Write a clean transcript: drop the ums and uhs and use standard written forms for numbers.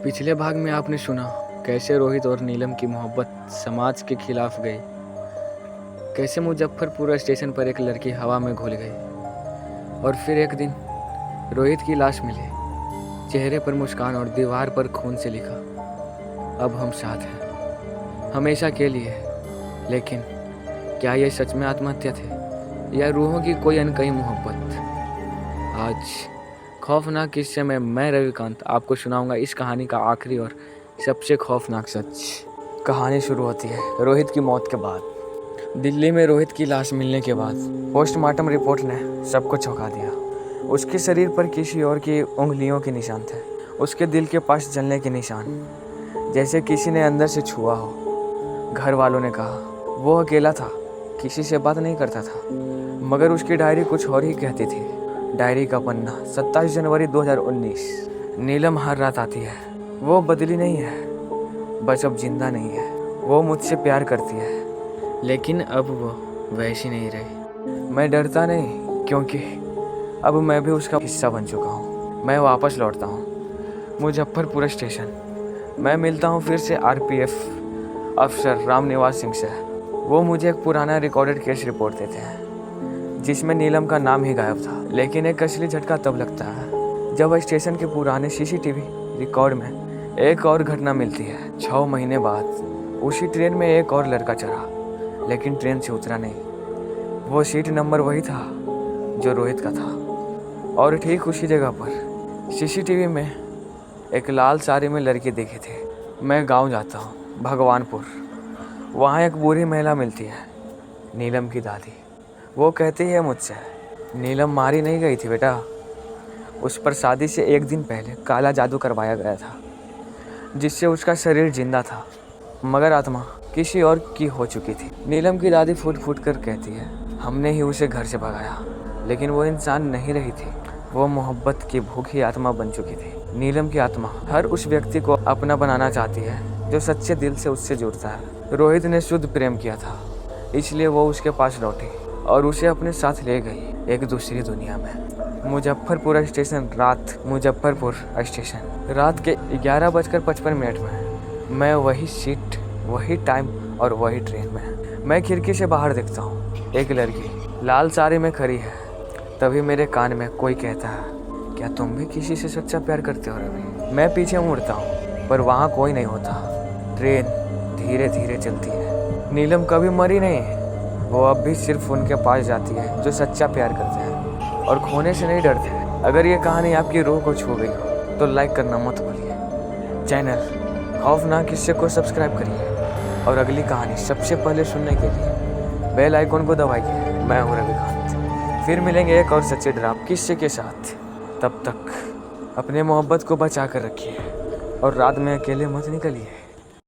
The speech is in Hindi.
पिछले भाग में आपने सुना कैसे रोहित और नीलम की मोहब्बत समाज के खिलाफ गई, कैसे मुजफ्फरपुर स्टेशन पर एक लड़की हवा में घुल गई और फिर एक दिन रोहित की लाश मिली, चेहरे पर मुस्कान और दीवार पर खून से लिखा, अब हम साथ हैं हमेशा के लिए। लेकिन क्या ये सच में आत्महत्या थे या रूहों की कोई अनकही मोहब्बत? आज खौफनाक किस्से में मैं रविकांत आपको सुनाऊंगा इस कहानी का आखिरी और सबसे खौफनाक सच। कहानी शुरू होती है रोहित की मौत के बाद। दिल्ली में रोहित की लाश मिलने के बाद पोस्टमार्टम रिपोर्ट ने सबको चौंका दिया। उसके शरीर पर किसी और की उंगलियों के निशान थे, उसके दिल के पास जलने के निशान, जैसे किसी ने अंदर से छुआ हो। घर वालों ने कहा वो अकेला था, किसी से बात नहीं करता था, मगर उसकी डायरी कुछ और ही कहती थी। डायरी का पन्ना 27 जनवरी 2019। नीलम हर रात आती है, वो बदली नहीं है, बस अब जिंदा नहीं है। वो मुझसे प्यार करती है, लेकिन अब वो वैसी नहीं रही। मैं डरता नहीं, क्योंकि अब मैं भी उसका हिस्सा बन चुका हूँ। मैं वापस लौटता हूँ मुजफ्फरपुर स्टेशन। मैं मिलता हूँ फिर से आरपीएफ अफसर रामनिवास सिंह से। वो मुझे एक पुराना रिकॉर्डेड केस रिपोर्ट देते हैं जिसमें नीलम का नाम ही गायब था। लेकिन एक असली झटका तब लगता है जब स्टेशन के पुराने सीसीटीवी रिकॉर्ड में एक और घटना मिलती है। 6 महीने बाद उसी ट्रेन में एक और लड़का चढ़ा, लेकिन ट्रेन से उतरा नहीं। वो सीट नंबर वही था जो रोहित का था, और ठीक उसी जगह पर सीसीटीवी में एक लाल साड़ी में लड़की दिखी थी। मैं गांव जाता हूँ भगवानपुर। वहाँ एक बूढ़ी महिला मिलती है, नीलम की दादी। वो कहती है मुझसे, नीलम मारी नहीं गई थी बेटा, उस पर शादी से एक दिन पहले काला जादू करवाया गया था, जिससे उसका शरीर जिंदा था, मगर आत्मा किसी और की हो चुकी थी। नीलम की दादी फूट फूट कर कहती है, हमने ही उसे घर से भगाया, लेकिन वो इंसान नहीं रही थी, वो मोहब्बत की भूखी आत्मा बन चुकी थी। नीलम की आत्मा हर उस व्यक्ति को अपना बनाना चाहती है जो सच्चे दिल से उससे जुड़ता है। रोहित ने शुद्ध प्रेम किया था, इसलिए वो उसके पास लौटी और उसे अपने साथ ले गई एक दूसरी दुनिया में। मुजफ्फरपुर स्टेशन रात के 11:55 में। मैं वही सीट, वही टाइम और वही ट्रेन में। मैं खिड़की से बाहर देखता हूँ, एक लड़की लाल साड़ी में खड़ी है। तभी मेरे कान में कोई कहता है, क्या तुम भी किसी से सच्चा प्यार करते हो रवि? मैं पीछे मुड़ता हूँ, पर वहाँ कोई नहीं होता। ट्रेन धीरे धीरे चलती है। नीलम कभी मरी नहीं, वो अब भी सिर्फ उनके पास जाती है जो सच्चा प्यार करते हैं और खोने से नहीं डरते। अगर ये कहानी आपकी रूह को छू गई हो तो लाइक करना मत भूलिए। चैनल खौफनाक किस्से को सब्सक्राइब करिए और अगली कहानी सबसे पहले सुनने के लिए बेल आइकन को दबाइए। मैं हूँ रविकांत, फिर मिलेंगे एक और सच्चे ड्रामा किस्से के साथ। तब तक अपने मोहब्बत को बचा कर रखिए और रात में अकेले मत निकलिए।